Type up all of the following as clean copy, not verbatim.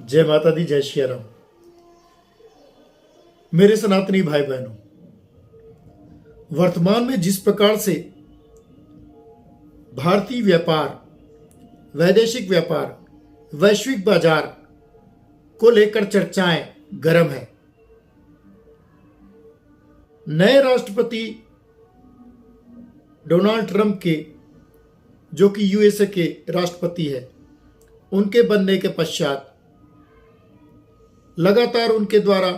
जय माता दी, जय श्री राम। मेरे सनातनी भाई बहनों, वर्तमान में जिस प्रकार से भारतीय व्यापार, वैदेशिक व्यापार, वैश्विक बाजार को लेकर चर्चाएं गर्म है। नए राष्ट्रपति डोनाल्ड ट्रंप के, जो कि यूएसए के राष्ट्रपति है, उनके बनने के पश्चात लगातार उनके द्वारा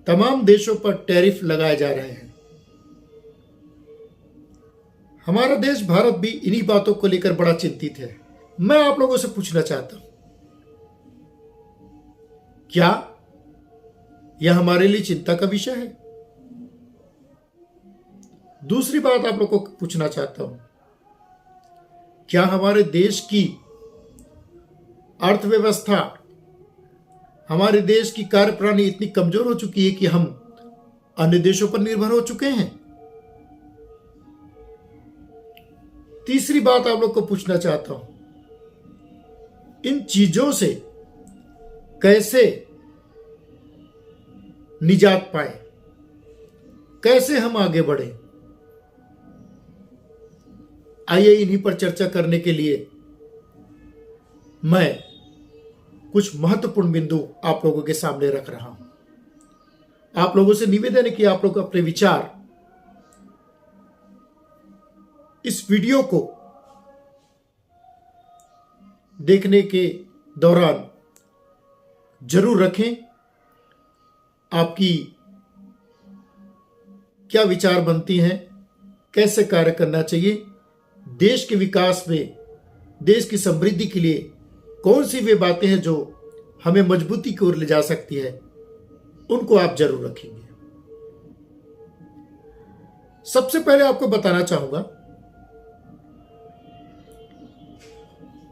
तमाम देशों पर टैरिफ लगाए जा रहे हैं। हमारा देश भारत भी इन्हीं बातों को लेकर बड़ा चिंतित है। मैं आप लोगों से पूछना चाहता हूं, क्या यह हमारे लिए चिंता का विषय है? दूसरी बात आप लोगों को पूछना चाहता हूं, क्या हमारे देश की अर्थव्यवस्था, हमारे देश की कार्यप्रणाली इतनी कमजोर हो चुकी है कि हम अन्य देशों पर निर्भर हो चुके हैं? तीसरी बात आप लोग को पूछना चाहता हूं, इन चीजों से कैसे निजात पाए, कैसे हम आगे बढ़े? आइए इन्हीं पर चर्चा करने के लिए मैं कुछ महत्वपूर्ण बिंदु आप लोगों के सामने रख रहा हूं। आप लोगों से निवेदन है कि आप लोग अपने विचार इस वीडियो को देखने के दौरान जरूर रखें। आपकी क्या विचार बनती हैं, कैसे कार्य करना चाहिए, देश के विकास में, देश की समृद्धि के लिए कौन सी वे बातें हैं जो हमें मजबूती की ओर ले जा सकती है, उनको आप जरूर रखेंगे। सबसे पहले आपको बताना चाहूंगा,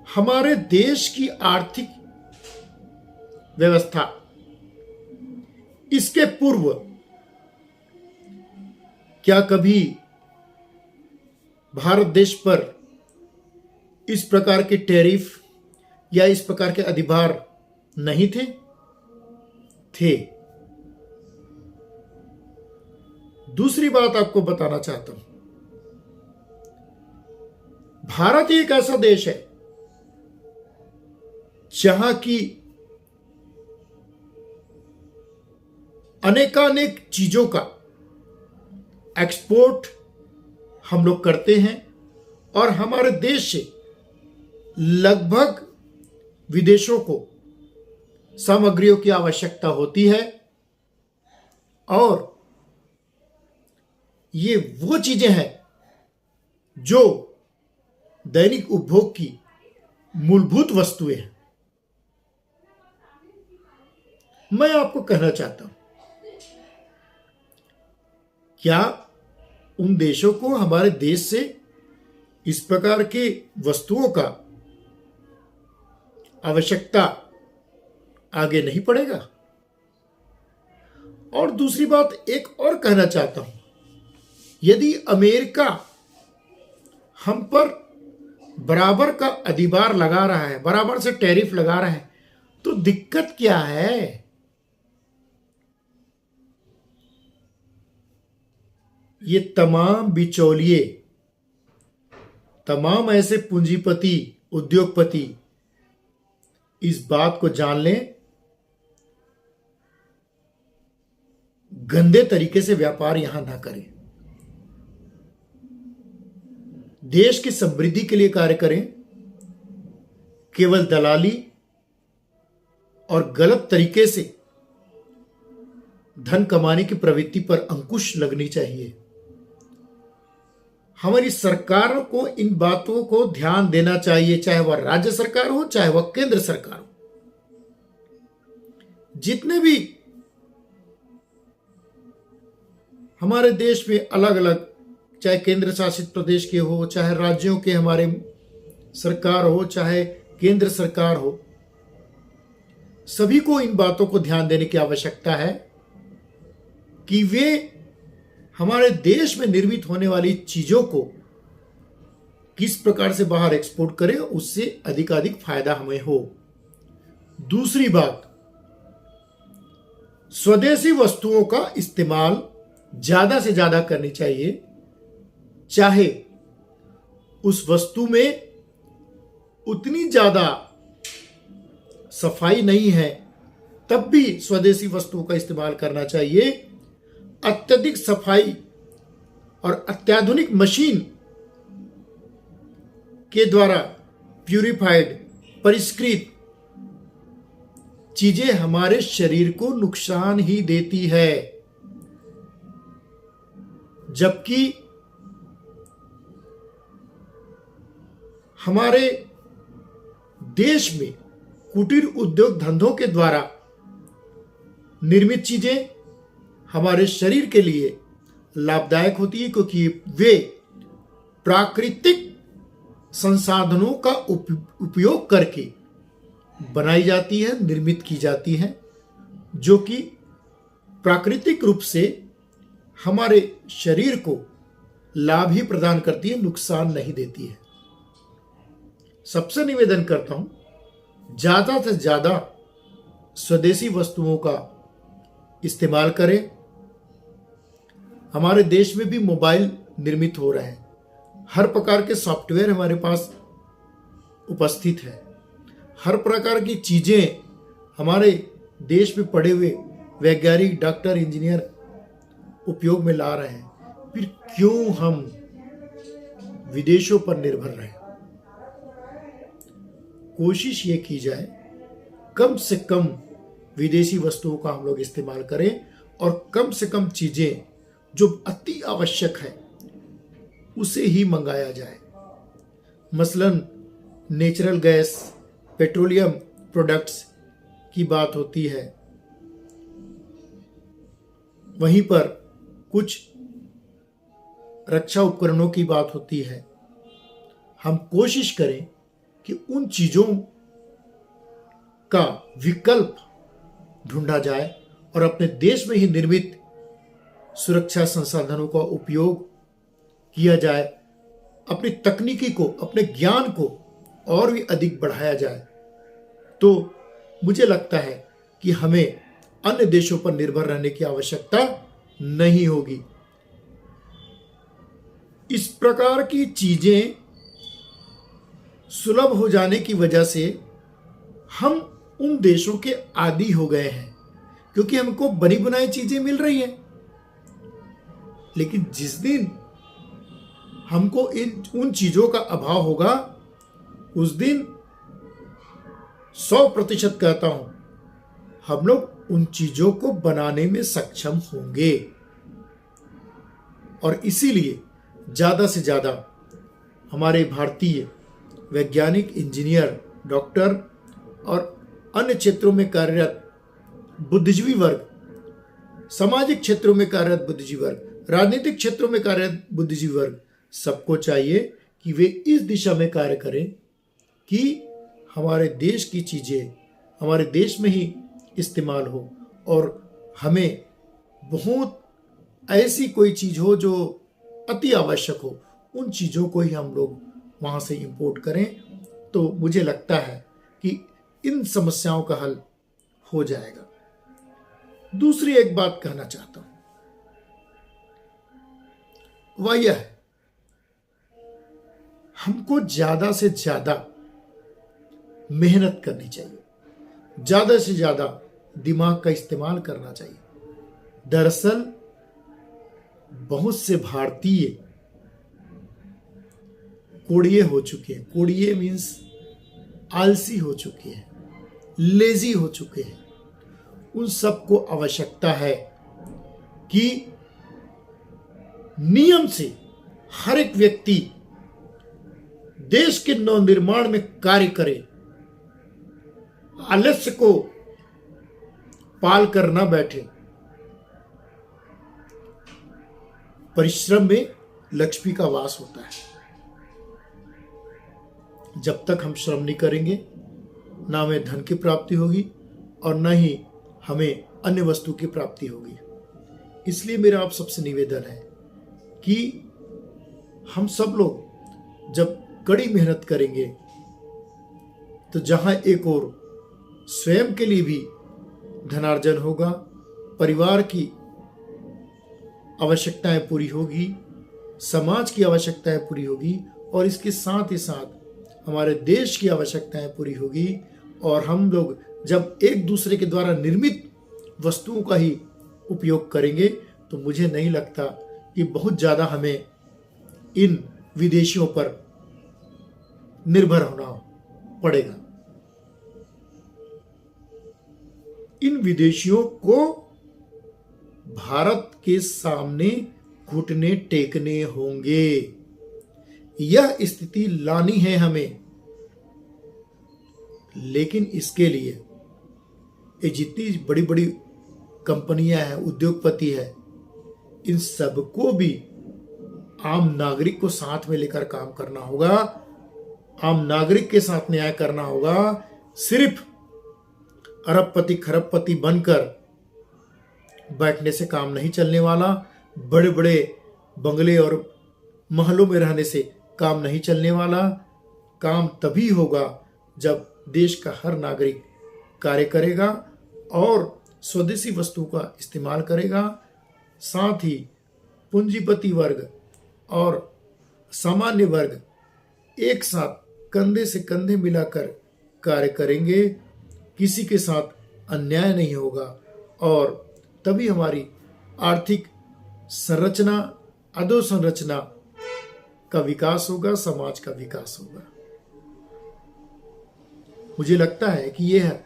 हमारे देश की आर्थिक व्यवस्था, इसके पूर्व क्या कभी भारत देश पर इस प्रकार के टैरिफ या इस प्रकार के अधिभार नहीं थे? दूसरी बात आपको बताना चाहता हूं, भारत एक ऐसा देश है जहां की अनेकानेक चीजों का एक्सपोर्ट हम लोग करते हैं और हमारे देश से लगभग विदेशों को सामग्रियों की आवश्यकता होती है और ये वो चीजें हैं जो दैनिक उपभोग की मूलभूत वस्तुएं हैं। मैं आपको कहना चाहता हूं, क्या उन देशों को हमारे देश से इस प्रकार के वस्तुओं का आवश्यकता आगे नहीं पड़ेगा? और दूसरी बात एक और कहना चाहता हूं, यदि अमेरिका हम पर बराबर का अधिभार लगा रहा है, बराबर से टैरिफ लगा रहा है, तो दिक्कत क्या है? ये तमाम बिचौलिए, तमाम ऐसे पूंजीपति, उद्योगपति इस बात को जान लें, गंदे तरीके से व्यापार यहां ना करें, देश की समृद्धि के लिए कार्य करें। केवल दलाली और गलत तरीके से धन कमाने की प्रवृत्ति पर अंकुश लगनी चाहिए। हमारी सरकारों को इन बातों को ध्यान देना चाहिए, चाहे वह राज्य सरकार हो, चाहे वह केंद्र सरकार हो। जितने भी हमारे देश में अलग अलग, चाहे केंद्र शासित प्रदेश के हो, चाहे राज्यों के हमारे सरकार हो, चाहे केंद्र सरकार हो, सभी को इन बातों को ध्यान देने की आवश्यकता है कि वे हमारे देश में निर्मित होने वाली चीजों को किस प्रकार से बाहर एक्सपोर्ट करें, उससे अधिकाधिक फायदा हमें हो। दूसरी बात, स्वदेशी वस्तुओं का इस्तेमाल ज्यादा से ज्यादा करनी चाहिए। चाहे उस वस्तु में उतनी ज्यादा सफाई नहीं है, तब भी स्वदेशी वस्तुओं का इस्तेमाल करना चाहिए। अत्यधिक सफाई और अत्याधुनिक मशीन के द्वारा प्यूरिफाइड, परिष्कृत चीजें हमारे शरीर को नुकसान ही देती है। जबकि हमारे देश में कुटीर उद्योग धंधों के द्वारा निर्मित चीजें हमारे शरीर के लिए लाभदायक होती है, क्योंकि वे प्राकृतिक संसाधनों का उपयोग करके बनाई जाती है, निर्मित की जाती है, जो कि प्राकृतिक रूप से हमारे शरीर को लाभ ही प्रदान करती है, नुकसान नहीं देती है। सबसे निवेदन करता हूं, ज्यादा से ज्यादा स्वदेशी वस्तुओं का इस्तेमाल करें। हमारे देश में भी मोबाइल निर्मित हो रहे हैं, हर प्रकार के सॉफ्टवेयर हमारे पास उपस्थित है, हर प्रकार की चीजें हमारे देश में पड़े हुए वैज्ञानिक, डॉक्टर, इंजीनियर उपयोग में ला रहे हैं। फिर क्यों हम विदेशों पर निर्भर रहें? कोशिश ये की जाए कम से कम विदेशी वस्तुओं का हम लोग इस्तेमाल करें और कम से कम चीजें जो अति आवश्यक है उसे ही मंगाया जाए। मसलन नेचुरल गैस, पेट्रोलियम प्रोडक्ट्स की बात होती है, वहीं पर कुछ रक्षा उपकरणों की बात होती है। हम कोशिश करें कि उन चीजों का विकल्प ढूंढा जाए और अपने देश में ही निर्मित सुरक्षा संसाधनों का उपयोग किया जाए। अपनी तकनीकी को, अपने ज्ञान को और भी अधिक बढ़ाया जाए, तो मुझे लगता है कि हमें अन्य देशों पर निर्भर रहने की आवश्यकता नहीं होगी। इस प्रकार की चीजें सुलभ हो जाने की वजह से हम उन देशों के आदी हो गए हैं, क्योंकि हमको बनी बनाई चीजें मिल रही हैं। लेकिन जिस दिन हमको उन चीजों का अभाव होगा, उस दिन 100% कहता हूं, हम लोग उन चीजों को बनाने में सक्षम होंगे। और इसीलिए ज्यादा से ज्यादा हमारे भारतीय वैज्ञानिक, इंजीनियर, डॉक्टर और अन्य क्षेत्रों में कार्यरत बुद्धिजीवी वर्ग, सामाजिक क्षेत्रों में कार्यरत बुद्धिजीवी वर्ग, राजनीतिक क्षेत्रों में कार्यरत बुद्धिजीवी वर्ग, सबको चाहिए कि वे इस दिशा में कार्य करें कि हमारे देश की चीजें हमारे देश में ही इस्तेमाल हो और हमें बहुत ऐसी कोई चीज हो जो अति आवश्यक हो, उन चीजों को ही हम लोग वहां से इंपोर्ट करें। तो मुझे लगता है कि इन समस्याओं का हल हो जाएगा। दूसरी एक बात कहना चाहता हूं, वह यह है, हमको ज्यादा से ज्यादा मेहनत करनी चाहिए, ज्यादा से ज्यादा दिमाग का इस्तेमाल करना चाहिए। दरअसल बहुत से भारतीय कोड़िए हो चुके हैं। कोड़िए मीन्स आलसी हो चुके हैं, लेजी हो चुके हैं। उन सबको आवश्यकता है कि नियम से हर एक व्यक्ति देश के नवनिर्माण में कार्य करे, आलस्य को पाल कर न बैठे। परिश्रम में लक्ष्मी का वास होता है। जब तक हम श्रम नहीं करेंगे, ना हमें धन की प्राप्ति होगी और न ही हमें अन्य वस्तु की प्राप्ति होगी। इसलिए मेरा आप सबसे निवेदन है कि हम सब लोग जब कड़ी मेहनत करेंगे, तो जहां एक ओर स्वयं के लिए भी धनार्जन होगा, परिवार की आवश्यकताएं पूरी होगी, समाज की आवश्यकताएं पूरी होगी और इसके साथ ही साथ हमारे देश की आवश्यकताएं पूरी होगी। और हम लोग जब एक दूसरे के द्वारा निर्मित वस्तुओं का ही उपयोग करेंगे तो मुझे नहीं लगता कि बहुत ज़्यादा हमें इन विदेशियों पर निर्भर होना पड़ेगा। इन विदेशियों को भारत के सामने घुटने टेकने होंगे। यह स्थिति लानी है हमें, लेकिन इसके लिए ये जितनी बड़ी बड़ी कंपनियां हैं, उद्योगपति है, इन सबको भी आम नागरिक को साथ में लेकर काम करना होगा। आम नागरिक के साथ न्याय करना होगा। सिर्फ अरबपति खरबपति बनकर बैठने से काम नहीं चलने वाला, बड़े बड़े बंगले और महलों में रहने से काम नहीं चलने वाला। काम तभी होगा जब देश का हर नागरिक कार्य करेगा और स्वदेशी वस्तु का इस्तेमाल करेगा। साथ ही पूंजीपति वर्ग और सामान्य वर्ग एक साथ कंधे से कंधे मिलाकर कार्य करेंगे। किसी के साथ अन्याय नहीं होगा और तभी हमारी आर्थिक संरचना, अधोसंरचना का विकास होगा, समाज का विकास होगा। मुझे लगता है कि यह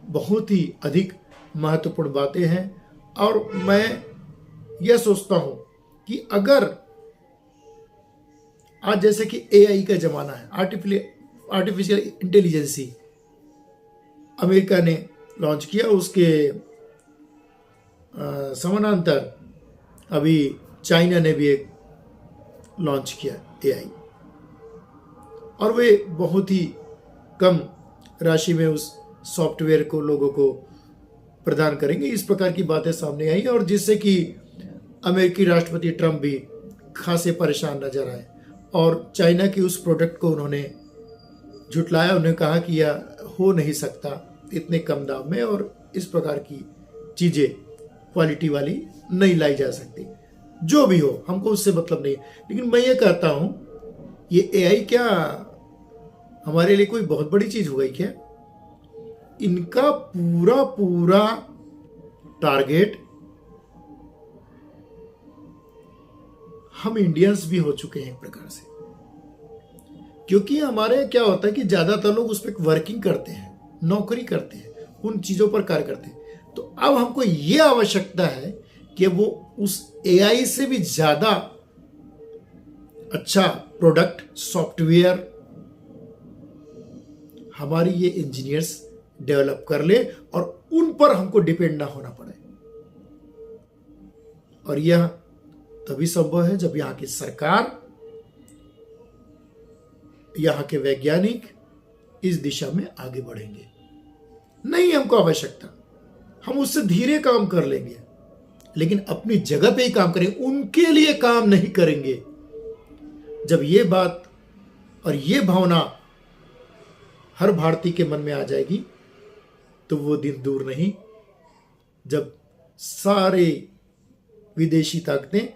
बहुत ही अधिक महत्वपूर्ण बातें हैं और मैं यह सोचता हूं कि अगर आज जैसे कि एआई का जमाना है, आर्टिफिशियल इंटेलिजेंसी अमेरिका ने लॉन्च किया, उसके समानांतर अभी चाइना ने भी एक लॉन्च किया एआई, और वे बहुत ही कम राशि में उस सॉफ्टवेयर को लोगों को प्रदान करेंगे। इस प्रकार की बातें सामने आई और जिससे कि अमेरिकी राष्ट्रपति ट्रंप भी खासे परेशान नजर आए और चाइना की उस प्रोडक्ट को उन्होंने झुटलाया। उन्होंने कहा कि यह हो नहीं सकता इतने कम दाम में और इस प्रकार की चीज़ें क्वालिटी वाली नहीं लाई जा सकती। जो भी हो, हमको उससे मतलब नहीं। लेकिन मैं ये कहता हूँ, ये एआई क्या हमारे लिए कोई बहुत बड़ी चीज़ हो गई क्या? इनका पूरा पूरा टारगेट हम इंडियंस भी हो चुके हैं एक प्रकार से, क्योंकि हमारे क्या होता है कि ज्यादातर लोग उस पर वर्किंग करते हैं, नौकरी करते हैं, उन चीजों पर कार्य करते हैं। तो अब हमको ये आवश्यकता है कि वो उस एआई से भी ज्यादा अच्छा प्रोडक्ट, सॉफ्टवेयर हमारी ये इंजीनियर्स डेवलप कर ले और उन पर हमको डिपेंड ना होना पड़े। और यह तभी संभव है जब यहाँ की सरकार, यहाँ के वैज्ञानिक इस दिशा में आगे बढ़ेंगे। नहीं हमको आवश्यकता, हम उससे धीरे काम कर लेंगे, लेकिन अपनी जगह पे ही काम करेंगे, उनके लिए काम नहीं करेंगे। जब ये बात और ये भावना हर भारतीय के मन में आ जाएगी तो वो दिन दूर नहीं जब सारे विदेशी ताकतें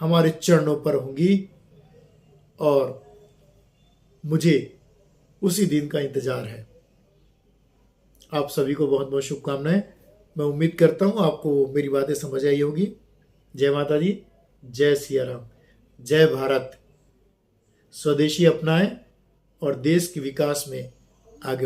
हमारे चरणों पर होंगी और मुझे उसी दिन का इंतजार है। आप सभी को बहुत बहुत शुभकामनाएं। मैं उम्मीद करता हूं आपको मेरी बातें समझ आई होगी। जय माता दी, जय सिया राम, जय भारत। स्वदेशी अपनाएं और देश के विकास में आगे